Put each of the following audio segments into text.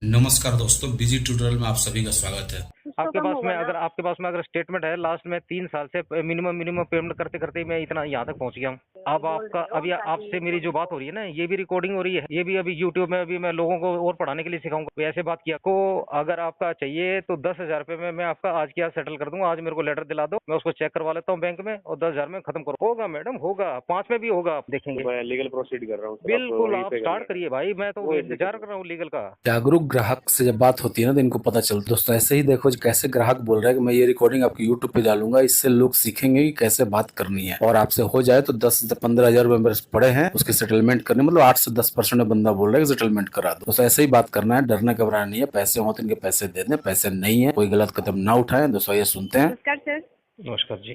नमस्कार दोस्तों, busy tutorial में आप सभी का स्वागत है। कुछ तो आपके कम पास में होगा ना। आपके पास में अगर स्टेटमेंट है लास्ट में 3 साल से मिनिमम पेमेंट करते करते ही मैं इतना यहाँ तक पहुँच गया हूँ। आप अब बोल आपका रहे हो अभी ताकि आपसे मेरी जो बात हो रही है ना, ये भी रिकॉर्डिंग हो रही है, ये भी अभी यूट्यूब में अभी मैं लोगों को और पढ़ाने के लिए सिखाऊंगा। भी ऐसे बात किया को अगर आपका चाहिए तो 10,000 रुपये में मैं आपका आज की आज सेटल कर दूंगा। आज मेरे को लेटर दिला दो, मैं उसको चेक करवा लेता हूँ बैंक में और 10,000 में खत्म करो। होगा मैडम, होगा 5 में भी होगा, आप देखेंगे। तो मैं लीगल प्रोसीड कर रहा हूँ सर, आप बिल्कुल, वहीं आप पे कर स्टार्ट लें। करिए भाई, मैं तो वो इंतजार कर रहा हूँ लीगल का। जागरूक ग्राहक से जब बात होती है ना तो इनको पता चलता है। दोस्तों ऐसे ही देखो कैसे ग्राहक बोल रहा है कि मैं ये रिकॉर्डिंग आपके यूट्यूब पे डालूंगा, इससे लोग सीखेंगे कि कैसे बात करनी है। और आपसे हो जाए तो 10 से 15,000 रुपए मेरे पड़े हैं उसके सेटलमेंट करने, मतलब 8 से 10% में बंदा बोल रहा है कि सेटलमेंट करा दो। दोस्तों ऐसे ही बात करना है, डरना घबराना नहीं है। पैसे हो तो इनके पैसे दे दें, पैसे नहीं है कोई गलत कदम ना उठाएं। दोस्तों ये सुनते हैं। नमस्कार सर। नमस्कार जी।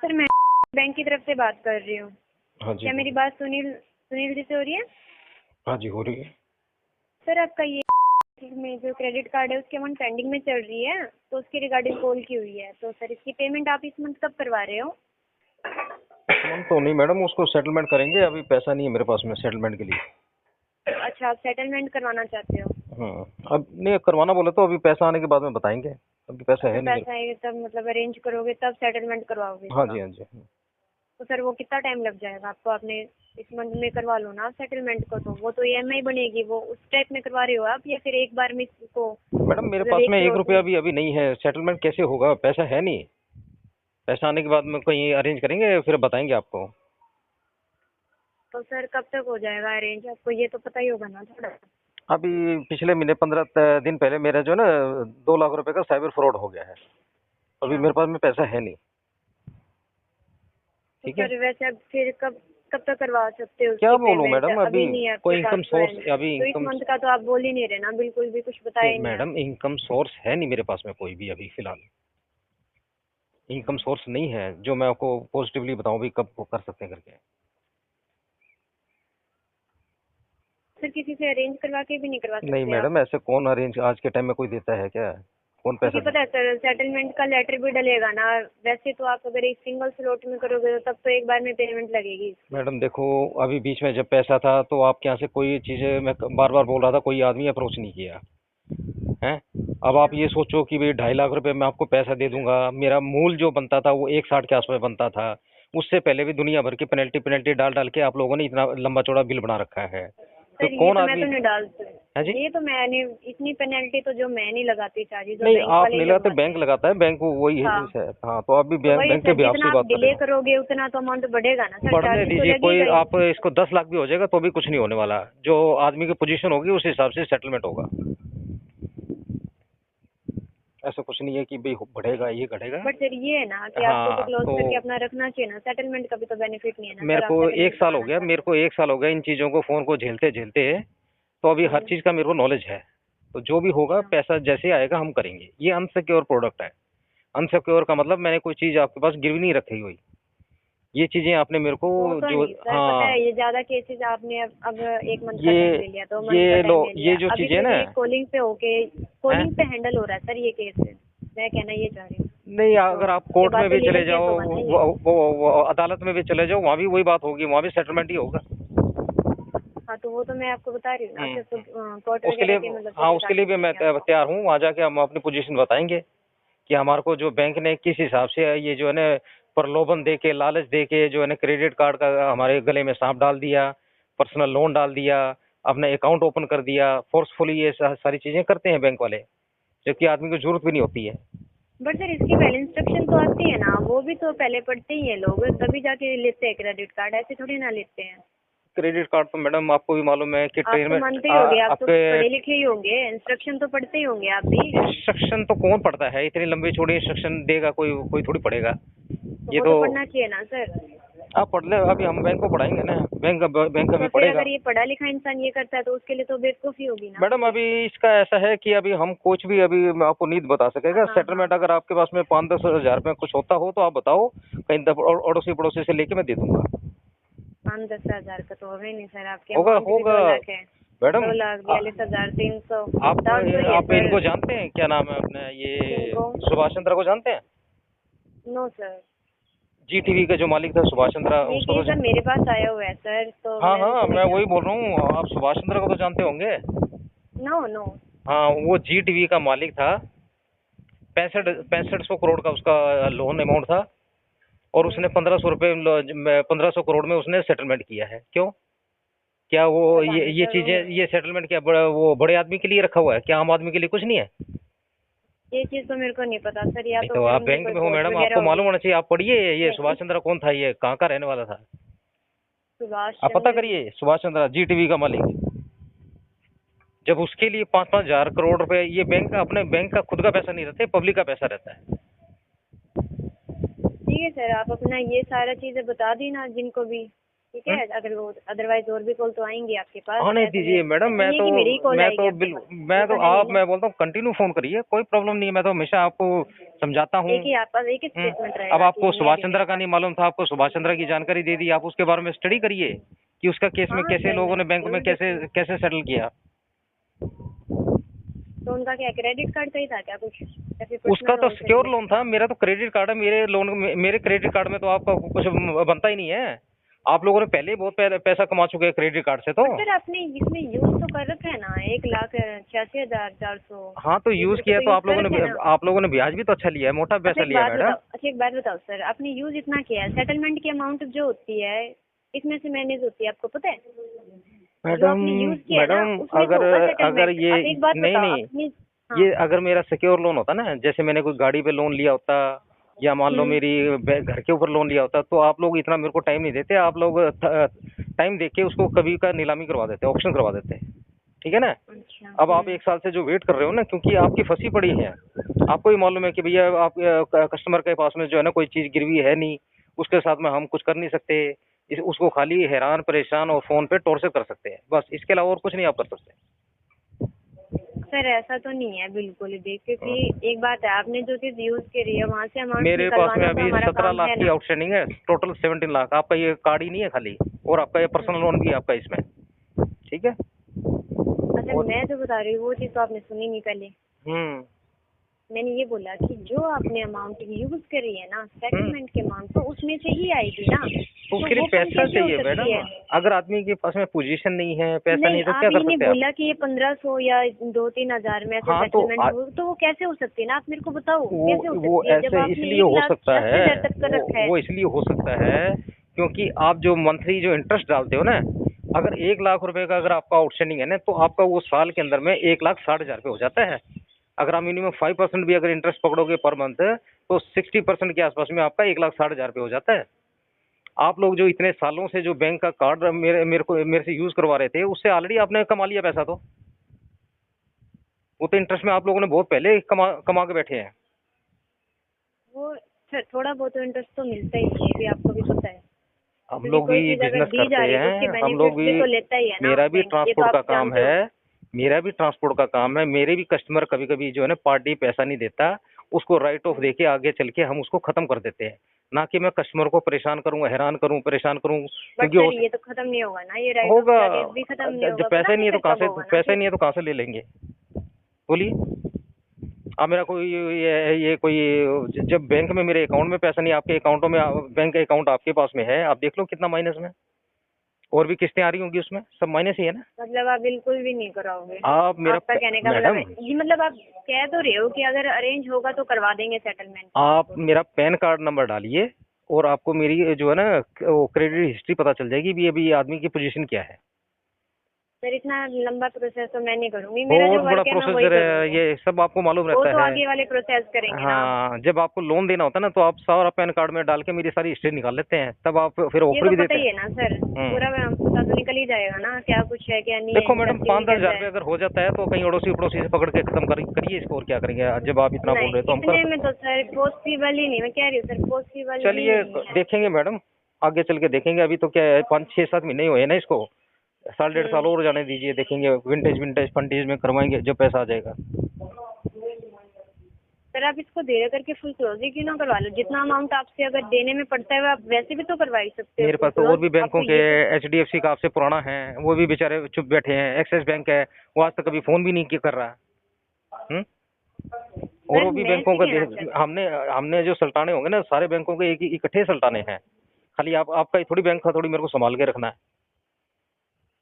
सर मैं बैंक की तरफ से बात कर रही हूँ। हाँ जी, क्या मेरी बात सुनील सुनील जी से हो रही है? हाँ जी हो रही है। सर आपका ये में जो क्रेडिट कार्ड है उसकी अमाउंट पेंडिंग में चल रही है, तो उसकी रिगार्डिंग कॉल की हुई है। तो सर इसकी पेमेंट आप इस मंथ कब करवा रहे हो? हम तो नहीं मैडम, उसको सेटलमेंट करेंगे, अभी पैसा नहीं है मेरे पास में सेटलमेंट के लिए। अच्छा, आप सेटलमेंट करवाना चाहते हो? अब नहीं करवाना बोले तो अभी पैसा आने के बाद में बताएंगे, अभी पैसा अच्छा, है नहीं मेरे पैसा आएगा तब मतलब अरेंज करोगे तब सेटलमेंट करवाओगे पास। हाँ इसका? जी, हाँ जी। तो सर वो कितना टाइम लग जाएगा आपको? आपने इस मंथ में करवा लो ना सेटलमेंट को, तो वो तो ईएमआई बनेगी। वो उस टाइप में करवा रहे हो आप या फिर एक बार में इसको मैडम मेरे मतलब पास एक में 1 रुपया प्रोसेस? भी अभी नहीं है, सेटलमेंट कैसे होगा, पैसा है नहीं। पैसा आने के बाद में कहीं अरेंज करेंगे, फिर बताएंगे आपको। तो सर कब तक हो जाएगा अरेंज? आपको ये तो पता ही होगा ना थोड़ा। अभी पिछले महीने 15 दिन पहले मेरा जो है ना 2 लाख रुपए का साइबर फ्रॉड हो गया है। अभी अच्छा, मेरे पास में पैसा है नहीं। तो ठीक है, सर वैसे अब फिर कब कब तक करवा सकते हो क्या उसकी बोलूं पेमेंट? मैडम, अभी अभी नहीं है आपके कोई पास इनकम तो है सोर्स, नहीं, अभी तो इस इनकम, मंथ का तो आप बोल ही नहीं रहे ना, बिल्कुल भी कुछ बताया ही नहीं आप। मैडम इनकम सोर्स है नहीं मेरे पास में कोई भी अभी फिलहाल। इनकम सोर्स नहीं है जो मैं आपको पॉजिटिवली बताऊं भी कब वो कर सकते हैं करके। सर किसी से अरेंज करवा के भी नहीं करवा नहीं सकते आप? मैडम, ऐसे कौन अरेंज आज के टाइम में कोई देता है क्या? कौन पैसा क्योंकि दे? पता है सर सेटलमेंट का लेटर भी डलेगा ना। वैसे तो आप अगर एक सिंगल स्लॉट में करोगे तो तब तो एक बार में पेमेंट लगेगी। मैडम देखो, अभी बीच में जब पैसा था तो आपके यहाँ से कोई चीज़ें मैं बार बार बोल रहा था, कोई आदमी अप्रोच नहीं किया है। अब आप ये सोचो कि भाई 2.5 लाख रुपए मैं आपको पैसा दे दूंगा, मेरा मूल जो बनता था वो 1,60 के आसपास बनता था। उससे पहले भी दुनिया भर की पेनल्टी पेनल्टी डाल डाल के आप लोगों ने इतना लंबा चौड़ा बिल बना रखा है। तो सर ये कौन तो मैं आदमी? तो नहीं डालती। है जी? ये तो मैंने इतनी पेनल्टी तो जो मैं नहीं लगाती चार्जेस, जो नहीं, बैंक आप वाले ही नहीं लगाते, लगवाते बैंक हैं। लगाता है, बैंक को वही है। हाँ, हाँ तो आप भी तो बैंक वही बैंक के सर, भी जितना आपसे आप बात कर डिले रहे हो। करोगे उतना तो अमाउंट बढ़ेगा ना सर, बढ़ने चार्जेस तो दीजिए, कोई लगेगा ही। आप इसको 10 लाख भी हो जाएगा तो भी कुछ नहीं होने वाला। जो आदमी की पोजीशन होगी उस हिसाब से सेटलमेंट होगा। ऐसा कुछ नहीं है कि भाई बढ़ेगा ये घटेगा। बट सर ये है ना कि आपको तो हाँ क्लोज तो करके अपना रखना चाहिए ना। सेटलमेंट का भी तो बेनिफिट नहीं है ना मेरे सर, आप को एक सेटलमेंट साल हो करवाना गया, चाहते मेरे को 1 साल हो गया इन चीज़ों को, फ़ोन को झेलते झेलते। तो अभी हो। हर चीज़ का मेरे को नॉलेज है। तो जो भी होगा अच्छा, पैसा जैसे आएगा हम करेंगे। ये अनसिक्योर प्रोडक्ट है। अनसिक्योर का मतलब मैंने कोई चीज़ आपके पास गिरवी नहीं रखी हुई। ये चीज़ें आपने मेरे को वो तो जो, नहीं सर, पता हाँ है ये ज्यादा केसेस आपने अब 1 मंथ का ये टाइम ले लिया, 2 मंथ का ये लो, टाइम ले लिया। ये जो अभी चीज़ें तो ना ये कॉलिंग पे होके हैं, कॉलिंग पे हैंडल हो रहा है सर ये केस। मैं कहना ये चाह रही हूँ। नहीं तो अगर आप ये कोर्ट बात में तो भी चले लीगल केस जाओ, होगा ना ये। वो अदालत में भी चले जाओ, वहाँ भी वही बात होगी, वहाँ भी सेटलमेंट ही होगा। हाँ, तो वो तो मैं आपको बता रही हूँ ना कि कोर्ट उसके वगैरह लिए, के मतलब हाँ से बता उसके लिए भी मैं देंगे आपको। तैयार हूँ। वहाँ जाके हम अपनी पोजीशन बताएंगे कि हमारे को जो बैंक ने किस हिसाब से ये जो है ना प्रलोभन दे के, लालच दे के जो है ना क्रेडिट कार्ड का हमारे गले में सांप डाल दिया, पर्सनल लोन डाल दिया, अपना अकाउंट ओपन कर दिया फोर्सफुली। ये सारी चीज़ें करते हैं बैंक वाले, जबकि आदमी को जरूरत भी नहीं होती है। बट सर इसकी पहले इंस्ट्रक्शन तो आती है ना, वो भी तो पहले पढ़ते ही हैं लोग, तभी जाके लेते हैं क्रेडिट कार्ड, ऐसे थोड़ी ना लेते हैं। क्रेडिट कार्ड तो मैडम आपको भी मालूम है कि आप ट्रेन तो में मानते ही होंगे, आप तो आपके पढ़े लिखे ही होंगे, इंस्ट्रक्शन तो पढ़ते ही होंगे आप भी। इंस्ट्रक्शन तो कौन पढ़ता है? इतनी लंबी चौड़ी इंस्ट्रक्शन देगा कोई? कोई थोड़ी पढ़ेगा तो ये वो तो। तो पढ़ना चाहिए ना सर। आप पढ़ ले, अभी हम बैंक को पढ़ाएंगे ना, बैंक का भी तो फिर पढ़ेगा। अगर ये पढ़ा लिखा इंसान ये करता है तो उसके लिए तो बेवकूफ़ी होगी ना। मैडम अभी इसका ऐसा है कि अभी हम कुछ भी अभी मैं आपको नहीं बता सकेगा। हाँ हाँ, सेटलमेंट अगर आपके पास में 5-10 हज़ार में कुछ होता हो तो आप बताओ, कहीं अड़ोसी पड़ोसी से लेके मैं दे दूंगा। 5-10 हज़ार का तो होगा ही नहीं सर, आपके होगा अमाउंट भी होगा 2 लाख है। मैडम। 2,42,300 आप डाउट तो ही है आप इनको सर। जानते हैं, क्या नाम है अपने, ये किनको? सुभाष चंद्र को जानते हैं? नो सर, जी टीवी का जो मालिक था सुभाष चंद्र, ये उसको केस तो अब मेरे पास आया हुआ है सर, तो हाँ मैं हाँ उनको नहीं मैं वही जानती। बोल रहा हूँ, आप सुभाष चंद्र को तो जानते होंगे। No no. हाँ, वो GTV का मालिक था। 6500 करोड़ का उसका लोन अमाउंट था और उसने 1500 करोड़ में उसने सेटलमेंट किया है। क्यों? क्या वो पता नहीं ये सर, चीजें, ये सेटलमेंट क्या वो बड़े आदमी के लिए रखा हुआ है? क्या आम आदमी के लिए कुछ नहीं है? ये चीज तो मेरे को नहीं पता सर, या नहीं तो तो फिर आप उनकी बैंक कोई में हो खोज मैडम, वगैरह आपको मालूम होगी। होना चाहिए। आप पढ़िए, ये नहीं, सुभाष चंद्र कौन था, ये कहाँ का रहने वाला था? सुभाष आप पता चंद्र। करिए, सुभाष चंद्र GTV का मालिक। जब उसके लिए 5-5 हजार करोड़ रुपए, ये बैंक का, अपने बैंक का खुद का पैसा नहीं रहता है, पब्लिक का पैसा रहता है। ठीक है सर, आप अपना ये सारा चीजें बता दी ना जिनको भी, ठीक है। अगर वो अदरवाइज और भी कॉल तो आएंगे आपके पास। आने ऐसा दीजिए नहीं- मैडम, ऐसा नहीं है कि मेरी कॉल आएगी आपके पास। मैं बोलता हूँ कंटिन्यू फोन करिए, कोई प्रॉब्लम नहीं है। मैं तो हमेशा आपको समझाता हूँ। एक ही आप पास एक ही स्टेटमेंट रहेगा। अब आपको कि सुभाष मैं चंद्र का नहीं मालूम था, आपको सुभाष चंद्र की जानकारी दे दी, आप उसके बारे में स्टडी करिए कि उसका केस में हाँ कैसे सर, लोगों ने बैंक में जरूर कैसे कैसे सेटल किया। तो उनका क्या क्रेडिट कार्ड का ही था क्या कुछ, या फिर उसका personal तो loan से सिक्योर related? लोन था, मेरा तो क्रेडिट कार्ड है। मेरे क्रेडिट कार्ड में तो आपका कुछ बनता ही नहीं है। आप लोगों ने पहले ही बहुत पैसा कमा चुके हैं क्रेडिट कार्ड से तो। सर आपने इसमें यूज तो कर रखा है ना, 1,86,400। हाँ, तो यूज किया तो आप लोगों ने ब्याज भी तो अच्छा लिया है, मोटा अच्छा पैसा एक लिया है बात मैडम। बताओ, अच्छा एक बात बताओ सर, आपने यूज इतना किया है, सेटलमेंट की अमाउंट जो होती है इसमें से मैनेज होती है, आपको पता है? जो मैडम आपने यूज किया है ना, मैडम, उसमें तो अगर होगा अगर सेटलमेंट। ये आप एक बात नहीं बताओ नहीं, अपनी। हाँ। ये अगर मेरा सिक्योर लोन होता ना, जैसे मैंने कोई गाड़ी पे लोन लिया होता या मान लो मेरी घर के ऊपर लोन लिया होता, तो आप लोग इतना मेरे को टाइम नहीं देते। आप लोग टाइम देख के उसको कभी का नीलामी करवा देते, ऑक्शन करवा देते। ठीक है ना? अच्छा। अब आप 1 साल से जो वेट कर रहे हो ना, क्योंकि आपकी फंसी पड़ी है। आपको ही मालूम है कि भैया आप कस्टमर के पास में जो है ना कोई चीज गिरवी है नहीं, उसके साथ में हम कुछ कर नहीं सकते। उसको खाली हैरान परेशान और फोन पे टॉर्चर कर सकते हैं, बस। इसके अलावा और कुछ नहीं आप कर सकते। सर ऐसा तो नहीं है बिल्कुल भी, क्योंकि एक बात है, आपने जो चीज यूज करी है वहाँ से अमाउंट मेरे पास में निकलवाना तो अभी हमारा 17 काम लाख है की ना। आउटस्टैंडिंग है, टोटल 17 लाख। आपका ये कार्ड ही नहीं है खाली, और आपका ये पर्सनल लोन भी है आपका इसमें। ठीक है? अच्छा मैं जो बता रही हूँ वो चीज तो आपने सुनी नहीं पहले। हम्म। मैंने ये बोला कि जो आपने अमाउंट यूज करी है ना सेटलमेंट के अमाउंट, तो उसमें से ही आएगी ना। तो उसके लिए वो कम पैसा कैसे हो चाहिए सकती मैडम। है? अगर आदमी के पास में पोजीशन नहीं है, पैसा नहीं नहीं, है, तो आप क्या ये कर नहीं सकते हैं आप? बोला कि ये 1500 या 2-3 हजार में ऐसे हाँ, तो सेटलमेंट हो, तो वो कैसे हो सकती है ना, आप मेरे को बताओ कैसे हो वो सकती है जब ऐसे आपने इसलिए हो सकता 1,80,000 तक कर रखा है। वो इसलिए हो सकता है क्योंकि आप जो मंथली जो इंटरेस्ट डालते हो ना, अगर 1 लाख रुपए का अगर आपका आउटस्टैंडिंग है ना, तो आपका वो साल के अंदर में 1,60,000 रुपये हो जाता है। अगर आप मिनिमम 5% भी अगर इंटरेस्ट पकड़ोगे पर मंथ, तो 60% के आसपास में आपका 1,60,000 रुपये हो जाता है। आप लोग जो इतने सालों से जो बैंक का कार्ड मेरे से यूज करवा रहे थे, उससे ऑलरेडी आपने कमा लिया पैसा। तो वो तो इंटरेस्ट में आप लोगों ने बहुत पहले कमा के बैठे हैं। वो सर थोड़ा बहुत इंटरेस्ट तो मिलता ही है, ये भी आपको भी पता है। हम क्योंकि लोग कोई भी चीज अगर बिजनेस दी करते जा रही है तो उसके हैं, हम लोग बेनिफिट भी तो लेता ही है ना मेरा भी बैंक, ये तो ट्रांसपोर्ट का आप काम जानते हो। है। मेरा भी ट्रांसपोर्ट का काम है। मेरे भी कस्टमर कभी कभी जो है ना पार्टी पैसा नहीं देता, उसको राइट ऑफ देके आगे चल के हम उसको खत्म कर देते हैं। ना कि मैं कस्टमर को परेशान करूं, हैरान करूं, परेशान करूं। बट क्योंकि सर ये तो खत्म नहीं होगा ना, ये राइट ऑफ होगा, चार्जेस भी खत्म नहीं जब होगा। पैसा पता ही नहीं है तो फिर कहाँ कब से, होगा ना पैसा ही फिर। नहीं है तो कहाँ से ले लेंगे? बोलिए। अब मेरा कोई ये कोई, जब बैंक में मेरे अकाउंट में पैसा नहीं, आपके अकाउंटों में, बैंक अकाउंट आपके पास में है, आप देख लो कितना माइनस में, और भी किस्तें आ रही होंगी उसमें, सब माइनस ही है ना। मतलब आप बिल्कुल भी नहीं कराओगे? आप मेरा आपका कहने का मैडम, मतलब ये, मतलब आप कह तो रहे हो कि अगर अरेंज होगा तो करवा देंगे सेटलमेंट। आप मेरा पैन कार्ड नंबर डालिए और आपको मेरी जो है ना वो क्रेडिट हिस्ट्री पता चल जाएगी भी अभी आदमी की पोजीशन क्या है। सर इतना लंबा प्रोसेस तो मैं नहीं करूंगी, मेरा जो बहुत बड़ा वर्क है मैं वही प्रोसेसर है करूंगी। ये, सब आपको मालूम वो रहता तो है। आगे वाले प्रोसेस करेंगे ना। हाँ, जब आपको लोन देना होता है ना, तो आप सारा पैन कार्ड में डाल के मेरी सारी हिस्ट्री निकाल लेते हैं, तब आप फिर ये ऑफर तो भी पता देते ही हैं। है ना सर, पूरा पता तो निकल ही जाएगा ना क्या कुछ है क्या नहीं है। देखो मैडम, सब चीज़ 5-10 निकल हजार जाए। रुपये अगर हो जाता है तो कहीं अड़ोसी पड़ोसी से पकड़ के खत्म करिए इसको, और क्या करेंगे? जब आप इतना बोल नहीं, रहे हो तो हम इतने कर में तो सर पॉसिबल ही नहीं, मैं कह रही हूँ सर पॉसिबल ही चलिए नहीं है। देखेंगे मैडम, आगे चल के देखेंगे। अभी तो क्या है, 5-6-7 महीने ही हुए हैं ना इसको, 1.5-1.5 साल और जाने दीजिए, देखेंगे विंटेज फंटेज में करवाएंगे जब पैसा आ जाएगा। सर आप इसको धीरे करके फुल क्लोज ही क्यों ना करवा लो, जितना अमाउंट आपसे अगर देने में पड़ता है आप वैसे भी तो करवा ही सकते हो। मेरे पास तो और भी बैंकों के, HDFC का आपसे पुराना है, वो भी बेचारे चुप बैठे हैं। एक्सिस बैंक है, वो आज तक कभी फोन भी नहीं कर रहा। और वो भी बैंकों का हमने जो सल्टाने होंगे ना, सारे बैंकों के एक इकट्ठे सल्टाने हैं। खाली आपका ही थोड़ी बैंक का थोड़ी मेरे को संभाल के रखना है।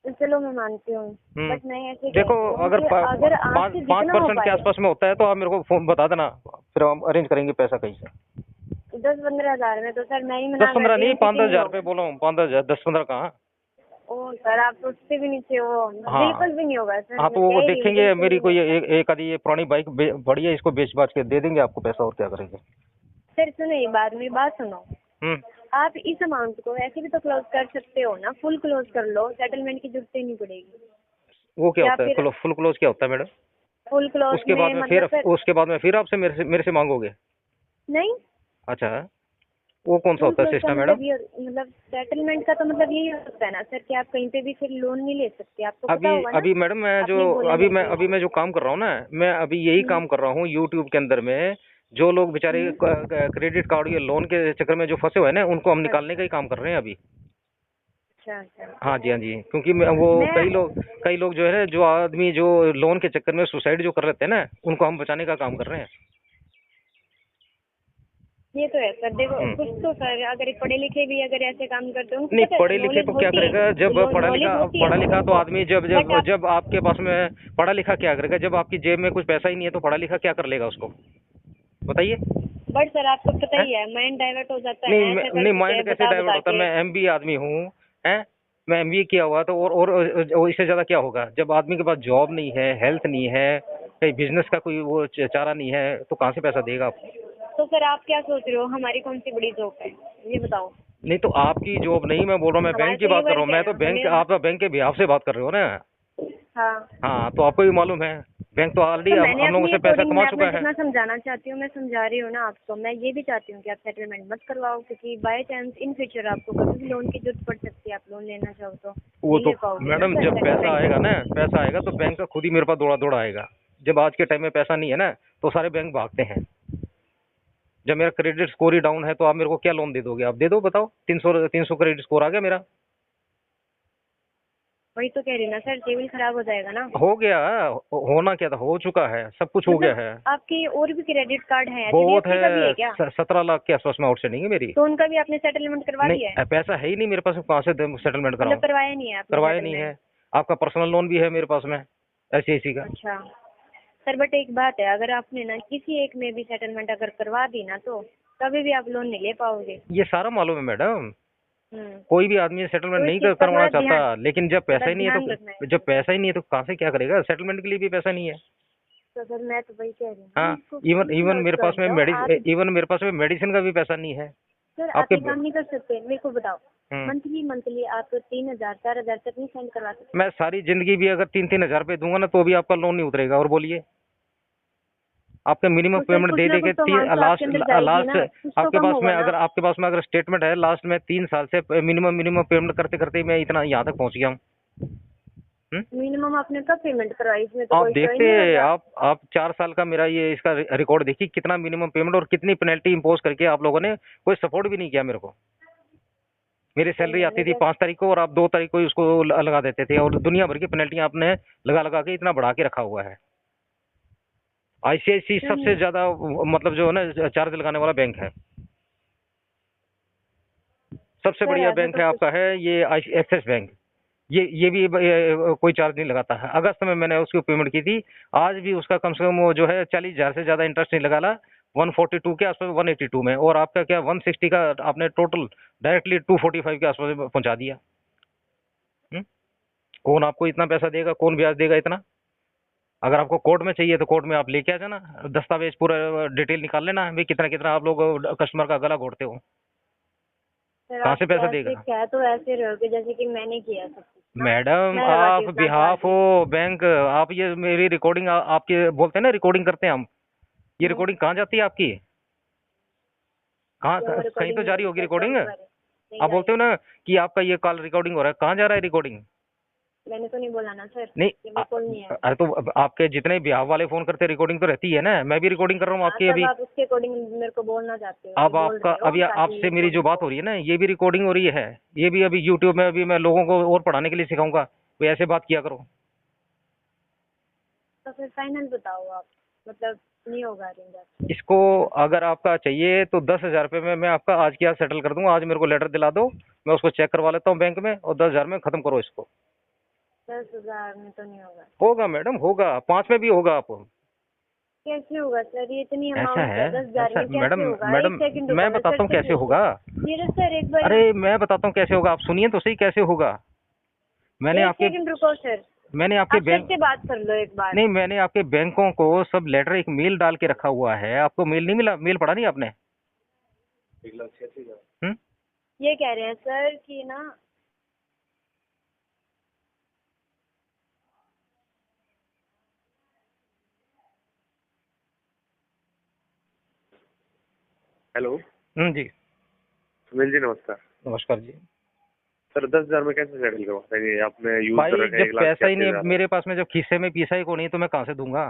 चलो मैं मानती हूँ, बट मैं ऐसे देखो, कहती हूँ अगर कि अगर आपसे 5% जितना हो के पाए आसपास में होता है तो आप मेरे को फोन बता देना, फिर हम अरेंज करेंगे पैसा कहीं से। 10-15 हजार में तो सर मैं ही दस मना पंद्रह करती नहीं, हूँ, किसी 5-10 नहीं हजार होगा। रुपये बोला हूँ, 5-10 हजार, 10-15 कहाँ। ओ सर, आप सोचते भी नहीं थे वो, हाँ बिल्कुल भी नहीं होगा सर, हाँ, मैं तो कह वो ही रही हूँ, देखेंगे, बिल्कुल मेरी भी नहीं कोई होगा। एक आधी ये पुरानी बाइक बड़ी है, इसको बेच बाच के दे देंगे आपको पैसा, और क्या करेंगे। सर सुनो, बाद मेरी बात सुनो। हम्म। आप इस अमाउंट को ऐसे भी तो क्लोज कर सकते हो ना, फुल क्लोज कर लो, सेटलमेंट की जरूरत ही नहीं पड़ेगी। वो क्या या होता फिर है फुल क्लोज, क्या होता है मैडम? फुल क्लोज उसके बाद में में मतलब सर, फिर आपसे मेरे से मांगोगे? नहीं, अच्छा, वो कौन सा फुल होता है क्लोज का सिस्टम मैडम? मतलब ये, मतलब सेटलमेंट का तो मतलब यही होता है ना सर, कि आप कहीं पे भी फिर लोन नहीं ले सकते, आपको पता अभी होगा ना। अभी मैडम, आपने बोला मेरे को। अभी मैं जो काम कर रहा हूँ ना, मैं अभी यही हम्म, काम कर रहा हूँ यूट्यूब के अंदर में। जो लोग बेचारे हम्म, क्रेडिट कार्ड या लोन के चक्कर में जो फंसे हुए हैं ना, उनको हम निकालने का ही काम कर रहे हैं अभी। अच्छा अच्छा। हाँ जी, हाँ जी, क्योंकि वो मैं, कई लोग जो है, जो आदमी जो लोन के चक्कर में सुसाइड जो कर लेते हैं ना, उनको हम बचाने का काम कर रहे हैं। ये तो है सर, देखो हम्म। कुछ तो सर, अगर पढ़े लिखे भी अगर ऐसे काम करते हैं, उनको नहीं, पता है, पढ़े लिखे नॉलेज तो क्या होती है, करेगा, जब नॉलेज होती है पढ़ा लिखा तो देखो, आदमी, बट आप, जब आपके पास में पढ़ा लिखा क्या करेगा, जब आपकी जेब में कुछ पैसा ही नहीं है तो पढ़ा लिखा क्या कर लेगा उसको, बताइए। बट सर आपको पता हैं? ही है, माइंड डाइवर्ट हो जाता है नहीं ना ऐसा नहीं, करके, माइंड कैसे बता डाइवर्ट बता होता है? के। मैं एमबीए आदमी हूँ, हैं? मैं एमबीए किया हुआ, तो और इससे ज्यादा क्या होगा? जब आदमी के पास जॉब नहीं है, हेल्थ नहीं है, कहीं बिजनेस का कोई वो चारा नहीं है, तो कहाँ से पैसा देगा आपको? तो सर आप क्या सोच रहे हो, हमारी कौन सी बड़ी जॉब है, ये बताओ। नहीं तो आपकी जॉब नहीं, मैं बोल रहा हूँ, मैं हमारा बैंक की तो ये बात कर रहा हूँ, वर्क है मैं तो ना, बैंक, हमें। आप बैंक के बिहाफ से बात कर रहे हो ना। हाँ, हाँ, तो आपको भी मालूम है, बैंक तो ऑलरेडी तो मैंने हम लोगों अपनी से पैसा अकॉर्डिंग, कमा मैं अपना चुका है। जितना समझाना चाहती हूँ मैं समझा रही हूँ ना आपको। मैं ये भी चाहती हूँ कि आप सेटलमेंट मत करवाओ, क्योंकि बाय चांस इन फ्यूचर आपको कभी भी लोन की जरूरत पड़ सकती है, आप लोन लेना चाहो तो वो नहीं तो ले पाओगे ना मैडम, सर जब पैसा सेटलमेंट आएगा में। ना, पैसा आएगा तो बैंक का खुद ही मेरे पास दौड़ा दौड़ा आएगा। जब आज के टाइम में पैसा नहीं है ना, तो सारे बैंक भागते हैं। जब मेरा क्रेडिट स्कोर ही डाउन है, तो आप मेरे को क्या लोन दे दोगे? आप दे दो, बताओ। 300 क्रेडिट स्कोर आ गया मेरा। वही तो कह रही हूँ ना सर, सिविल खराब हो जाएगा ना। हो गया, होना क्या था, हो चुका है, सब कुछ हो गया मतलब है। आपके और भी क्रेडिट कार्ड हैं, बहुत एचडीएफसी का भी है है, क्या? 17 लाख के आसपास में आउटस्टैंडिंग है मेरी। तो उनका भी आपने सेटलमेंट करवा दिया है? नहीं, पैसा है ही नहीं मेरे पास, कहाँ से सेटलमेंट मतलब कराऊं? करवाया नहीं है आपने करवाया नहीं सेटलमेंट? है। आपका पर्सनल लोन भी है मेरे पास में, ICICI का। अच्छा सर, बट एक बात है, अगर आपने ना किसी एक में भी सेटलमेंट अगर करवा दी ना, तो कभी भी आप लोन नहीं ले पाओगे। ये सारा मालूम है मैडम। हम्म। कोई भी आदमी सेटलमेंट तो इस नहीं चीज का करवाना थोड़ा ध्यान, चाहता, लेकिन जब पैसा थोड़ा ही नहीं है ध्यान तो, रखना है। जब पैसा ही नहीं है तो कहाँ से क्या करेगा? सेटलमेंट के लिए भी पैसा नहीं है। तो सर मैं तो वही कह रही हूँ ना, हाँ, इसको इवन फुल इवन क्लोज मेरे कर पास में दो आप। मेरे पास में मेडिसिन का भी पैसा नहीं है। सर आप आपके ये काम नहीं कर सकते, मेरे को बताओ। हम्म, मंथली मंथली आप 3,000 4,000 तक नहीं सेंड करवा सकते? मैं सारी जिंदगी भी अगर 3-3 हजार रुपये दूंगा ना, तो भी आपका लोन नहीं उतरेगा। और बोलिए, आपके मिनिमम तो सर पेमेंट कुछ दे ना दे के कुछ तो अमाउंट तो आपके अंदर जाएगी लास्ट, ना, कुछ तो कम होगा ना। आपके पास में अगर स्टेटमेंट है लास्ट में 3 साल से, मिनिमम पेमेंट करते करते मैं इतना यहाँ तक पहुँच गया हूँ। मिनिमम आपने कब पेमेंट करवाई, इसमें तो आप कोई शो ही देखते, नहीं होगा। आप 4 साल का मेरा ये इसका रिकॉर्ड देखिए, कितना मिनिमम पेमेंट और कितनी पेनल्टी इम्पोज करके आप लोगों ने कोई सपोर्ट भी नहीं किया मेरे को। मेरी सैलरी आती थी मुझे 5 तारीख को, और आप 2 तारीख को ही उसको लगा देते थे, और दुनिया भर की पेनल्टियां आपने लगा लगा के इतना बढ़ा के रखा हुआ है। ICICI सबसे ज्यादा मतलब जो है ना चार्ज लगाने वाला बैंक है। सबसे सर बढ़िया ऐसा बैंक तो है कुछ, आपका है ये एक्सिस बैंक। ये भी कोई चार्ज नहीं लगाता है। अगस्त में मैंने उसकी पेमेंट की थी, आज भी उसका कम से कम वो जो है 40,000 से ज्यादा इंटरेस्ट नहीं लगा ला। 142 के आसपास, 182 में, और आपका क्या 160 का आपने टोटल डायरेक्टली 245 के आसपास में पहुंचा दिया। हम्म? कौन आपको इतना पैसा देगा? कौन ब्याज देगा इतना? अगर आपको कोर्ट में चाहिए तो कोर्ट में आप लेके आ जाना, दस्तावेज पूरा डिटेल निकाल लेना भाई, कितना कितना आप लोग कस्टमर का गला घोटते हो। सर कहाँ आप से पैसा ऐसे देगा? कह तो ऐसे रहोगे जैसे कि मैंने किया सब कुछ ना। मैडम, मैं लगाती आप हूँ बिहाफ 7 साल हो बैंक, आप ये मेरी रिकॉर्डिंग आपके बोलते हैं ना, रिकॉर्डिंग करते हैं हम, ये से। रिकॉर्डिंग कहाँ जाती है आपकी? कहाँ? क्या वो कहीं तो रिकॉर्डिंग जा रही होगी चेक करो रिकॉर्डिंग। एक बार, नहीं आप जा बोलते रही। हो ना कि आपका ये कॉल रिकॉर्डिंग हो रहा है, कहाँ जा रहा है रिकॉर्डिंग? मैंने तो नहीं बोला ना सर, नहीं, ये बिल्कुल नहीं है। अरे तो आपके जितने बिहाफ वाले फोन करते हैं रिकॉर्डिंग तो रहती है ना, मैं भी रिकॉर्डिंग कर रहा हूँ हाँ, आपकी तब अभी। आप उसके अकॉर्डिंग मेरे को बोलना चाहते हो, अब कि बोल आपका रहे हो अभी ताकि आपसे मेरी जो रिकॉर्डिंग बात हो। हो रही है ना, ये भी रिकॉर्डिंग हो रही है। ये भी अभी यूट्यूब में अभी मैं लोगों को और पढ़ाने के लिए सिखाऊंगा, वे ऐसे बात किया करो। तो फिर फाइनल बताओ आप, मतलब नहीं होगा अरेंज आपसे? इसको अगर आपका चाहिए तो 10,000 रुपये में मैं आपका आज की आज सेटल कर दूंगा। आज मेरे को लेटर दिला दो, मैं उसको चेक करवा लेता हूँ बैंक में, और 10,000 में खत्म करो इसको। 10,000 में तो नहीं होगा। होगा मैडम, होगा, 5 में भी होगा आप। कैसे होगा सर, ये इतनी ऐसा अमाउंट है, 10,000 ऐसा में कैसे मैडम, होगा? मैडम एक सेकंड मैं रुको, बताता हूँ सर से कैसे होगा। मेरे सर एक बार अरे मैं बताता हूँ कैसे होगा, आप सुनिए तो सही कैसे होगा। मैंने एक आपके सेकंड रुको सर, मैंने आपके आप सर बैंक से बात कर लो एक बार। नहीं, मैंने आपके बैंकों को सब लेटर एक मेल डाल के रखा हुआ है, आपको मेल नहीं मिला? मेल पढ़ा नहीं आपने? 1,86,000। ये कह रहे हैं सर कि ना, हेलो जी। सुनील जी, नमस्कार। नमस्कार जी। सर 10,000 में कैसे सेटल करवा पाएंगे? आपने यूज भाई कर रखा है जब पैसा ही नहीं है 1,86,000। मेरे पास में, जब खीसे में पैसा ही को नहीं, तो मैं कहाँ से दूंगा?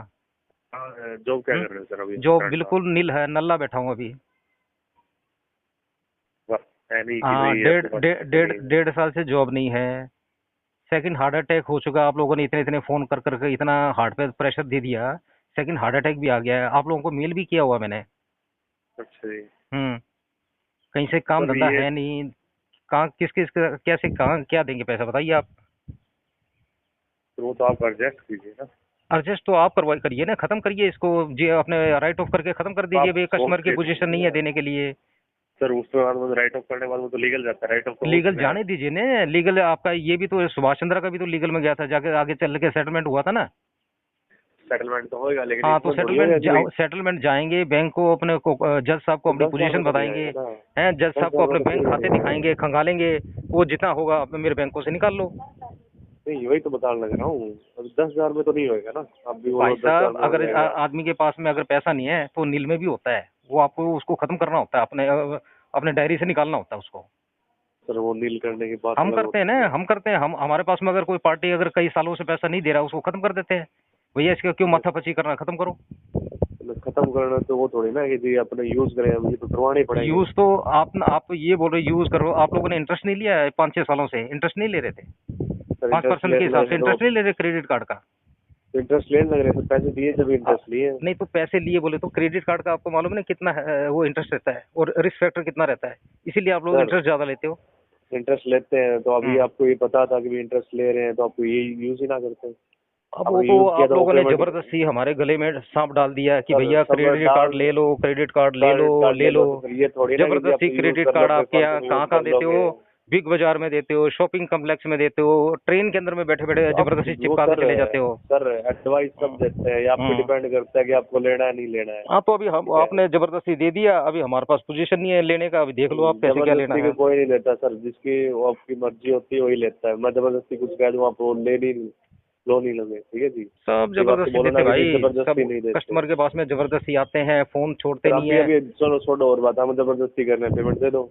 जॉब क्या हम्म? कर रहे हो सर अभी? जो करंट बिल्कुल नील है, नल्ला बैठा हूँ अभी। है नहीं कि हाँ, भाई डेढ़ आपके पास डेढ़ पैसे डेढ़ नहीं है। डेढ़ साल से जॉब नहीं है। सेकंड हार्ट अटैक हो चुका, आप लोगों ने इतने इतने फोन कर करके इतना हार्ट पे प्रेशर दे दिया, सेकंड हार्ट अटैक भी आ गया है। आप लोगों को मेल भी किया हुआ मैंने। अच्छा जी। हम्म। कहीं से काम सर धंधा ये है नहीं, कहाँ किस किस कैसे कहाँ क्या देंगे पैसा, बताइए आप। तो वो तो आप एडजस्ट कीजिए ना। एडजस्ट तो आप करवाई करिए ना, खत्म करिए इसको जी, अपने राइट ऑफ करके खत्म कर दीजिए आप भाई, कस्टमर सोच की के पोजीशन नहीं है देने के लिए। सर उसके बाद वो राइट ऑफ करने के बाद वो तो लीगल जाता है, राइट ऑफ तो हो लीगल चुका है। जाने दीजिए ना, लीगल आपका ये भी तो, सुभाष चंद्र का भी तो लीगल में गया था, जाके आगे चल के सेटलमेंट हुआ था ना। सेटलमेंट तो होएगा, लेकिन हाँ, तो इसमें थोड़ी होगा कि भाई सेटलमेंट जाएंगे बैंक को, अपने को जज साहब को तो अपनी 10,000 पोजीशन में तो नहीं बताएंगे, आएगा ना। हैं, जज साहब को 10,000 में अपने तो बैंक कोई खाते नहीं आएगा। दिखाएंगे, खंगालेंगे, वो जितना होगा आप मेरे बैंकों से निकाल लो। नहीं वही तो बताने लग रहा हूँ, अब 10,000 में तो नहीं होएगा ना। आप भी बोलो भाई 10,000 साहब, में हो अगर जाएगा। आदमी के पास में अगर पैसा नहीं है तो नील में भी होता है, वो आपको उसको खत्म करना होता है, अपने अपने डायरी से निकालना होता है उसको। सर वो नील करने की बात हम अलग करते हैं होती ना, है। हम करते हैं, हम हमारे पास में अगर कोई पार्टी अगर कई सालों से पैसा नहीं दे रहा, उसको खत्म कर देते हैं। भैया इसका क्यों माथापच्ची करना, खत्म करो। मतलब खत्म करना तो वो थोड़ी ना है कि जी अपने यूज करें, हम ये तो करवाने ही पड़ेंगे। यूज तो आप ये बोल रहे यूज करो, आप लोगों ने इंटरेस्ट नहीं लिया है 5-6 सालों से, इंटरेस्ट नहीं ले रहे थे? सर 5% के हिसाब से इंटरेस्ट नहीं ले रहे क्रेडिट कार्ड का? इंटरेस्ट लेने लग रहे हैं, तो पैसे दिए जब इंटरेस्ट लिए। नहीं तो पैसे लिए बोले तो क्रेडिट कार्ड का आपको मालूम है ना कितना वो इंटरेस्ट रहता है, और रिस्क फैक्टर कितना रहता है, इसीलिए आप लोग सर इंटरेस्ट ज्यादा लेते हो। इंटरेस्ट लेते हैं तो अभी हम्म। आपको ये पता था कि इंटरेस्ट ले रहे हैं, तो आपको ये यूज ही ना करते। अब वो आपने तो यूज किया आप तो वो लोगों ने पेमेंट। जबरदस्ती हमारे गले में सांप डाल दिया कि सर भैया सब क्रेडिट डाल कार्ड ले लो, क्रेडिट कार्ड ले लो, कार्ड ले लो। तो फिर ये थोड़ी ना कि जी जबरदस्ती आपको यूज क्रेडिट कर लो, कार्ड अपने आपके फंड यहाँ यूज कहाँ कर कहाँ देते लोगे। हो? बिग बाजार में देते हो, शॉपिंग कॉम्प्लेक्स में देते हो, ट्रेन के अंदर में बैठे बैठे तो जबरदस्ती वो चिपका के सर चले जाते हो। सर एडवाइस सब देते हैं, ये आप पे डिपेंड करता है कि आपको लेना है नहीं लेना है। हाँ, तो अभी हम ठीक है। आपने जबरदस्ती दे दिया, अभी हमारे पास पोजीशन नहीं है लेने का, अभी देख लो आप कैसे क्या लेना जबरदस्ती है। को कोई नहीं लेता सर, जिसकी वो आपकी मर्जी होती है वही लेता है। मैं जबरदस्ती कुछ कह दूँ आप लो नहीं लगे, ठीक है जी। सब ये बात तो जबरदस्ती बोलो देते ना कि जी भाई, जबरदस्ती सब नहीं देते। कस्टमर के पास में जबरदस्ती आते हैं, फोन छोड़ते सर नहीं अभी है। अभी चलो छोड़ो और बात, हम जबरदस्ती कर रहे हैं, पेमेंट दे दो।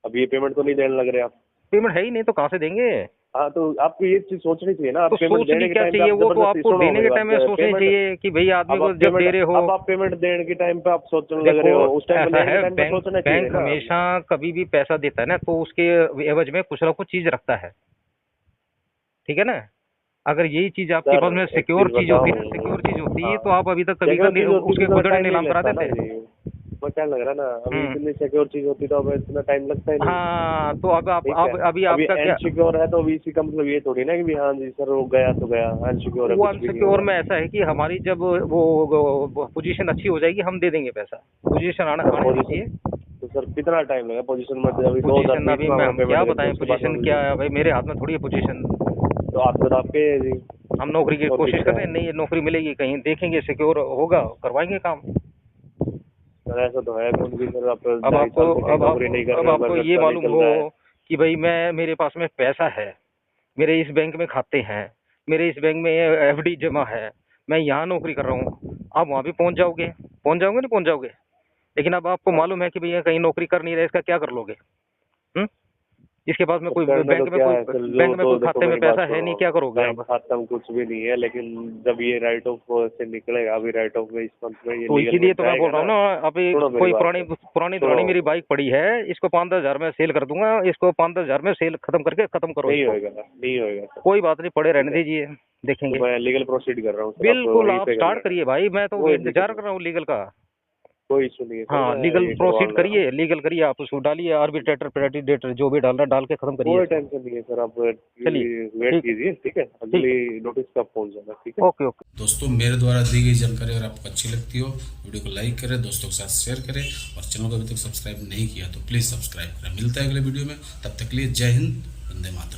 अब ये पेमेंट तो नहीं देने लग रहे आप। पेमेंट है ही नहीं तो कहाँ से देंगे? हाँ तो आपको ये चीज सोचनी चाहिए ना, आप तो पेमेंट देने सोचनी के क्या टाइम पे चाहिए, आप वो तो जबरदस्ती आपको सुनो देने मेरी के टाइम में बात, सोचना पेमेंट चाहिए कि भाई आदमी अब को आप जब दे रहे हो। अब आप पेमेंट देने के टाइम पे आप सोचने लग रहे देखो हो, उस टाइम ऐसा लेने के है, टाइम पे सोचना चाहिए बैंक ना। हमेशा कभी भी पैसा देता है ना, तो उसके एवज में कुछ ना कुछ चीज रखता है, ठीक है ना? अगर यही चीज आपके सर पास में एक सिक्योर चीज चीज होती बताऊं। है, सिक्योर चीज होती हाँ तो आप अभी तक कभी का सिक्योर चीज होती उसके तो इतना गुदड़े टाइम नहीं नीलाम करा लगता ना देते। जी। मैं क्या लग रहा ना, अभी हम्म। इतनी सिक्योर चीज होती तो अब इतना टाइम लगता ही नहीं। हाँ, तो अब ठीक है, अभी अभी आपका क्या? अनसिक्योर है तो अभी इसी का मतलब ये थोड़ी ना कि भी हाँ जी सर वो गया तो गया, अनसिक्योर है वो कुछ भी नहीं अनसिक्योर होगा। में ऐसा है कि हमारी जब वो पोजीशन अच्छी हो जाएगी हम दे देंगे पैसा, पोजीशन आने दीजिए। तो सर कितना टाइम लगा पोजीशन में? अभी पोजीशन 2020 अभी में मैं हमने हम क्या पेमेंट बताएं, पोजीशन क्या है भाई, मेरे हाथ में थोड़ी है पोजीशन। तो आपको तो आपके है जी। हम नौकरी की और कोशिश किसका कर रहे है? हैं, नहीं नौकरी मिलेगी कहीं, देखेंगे सिक्योर होगा करवाएंगे काम। सर ऐसा तो है कौन भी सर, आप अब 2.5 आपको साल से कहीं अब नौकरी नहीं कर अब रहे हो, आपको अगर ये खर्चा मालूम निकल हो रहा है। कि भाई मेरे पास में पैसा है, मेरे इस बैंक में खाते हैं, मेरे इस बैंक में एफडी जमा है, मैं यहाँ नौकरी कर रहा हूँ, आप वहाँ भी नहीं पहुँच जाओगे। लेकिन अब आपको मालूम है कि भैया कहीं नौकरी कर नहीं रहे, इसका क्या कर लोगे? हम्म? इसके पास में सर कोई करना तो क्या है सर, जो बैंक में तो कोई देखो खाते में मेरी बात पैसा है नहीं, क्या करोगे बैंक आप? खाता में कुछ भी नहीं है, लेकिन जब ये राइट ऑफ से निकलेगा, अभी राइट ऑफ में इस मंथ में ये तो लीगल इसीलिए में तो मैं बोल जाएगा रहा हूँ ना, अभी सुनो मेरी कोई बात पुरानी पुरानी सुनो। दुरानी मेरी बाइक पड़ी है, इसको 5-10 हजार में सेल कर दूंगा, इसको 5-10 हजार में सेल खत्म करके खत्म करो नहीं इसको। होएगा, नहीं होएगा सर। कोई बात नहीं, पड़े रहने ठीक है, दीजिए, तो देखेंगे। मैं लीगल प्रोसीड कर रहा हूँ सर, बिल्कुल वहीं आप पे कर स्टार्ट लेना। करिए भाई, मैं तो कोई इंतजार दिक्कत कर रहा हूँ लीगल का। कोई इशू नहीं है सर, हाँ मैं लीगल ये प्रोसीड करवा लूंगा। करिए, लीगल करिए, आप उसको डालिए आर्बिट्रेटर प्रेडिडेटर जो भी डाल रहा है डाल के खत्म कोई करिए। टेंशन नहीं है सर, आप चलिए, वेट ठीक, कीजिए, ठीक है, अगली नोटिस का पहुंच जाना, ठीक है। Okay okay. दोस्तों मेरे द्वारा दी गई जानकारी अगर आपको अच्छी लगती हो, वीडियो को लाइक करें, दोस्तों के साथ शेयर करें और चैनल को अभी तक सब्सक्राइब नहीं किया तो प्लीज़ सब्सक्राइब करें। मिलता है अगले वीडियो में, तब तक के लिए जय हिंद, वंदे मातरम।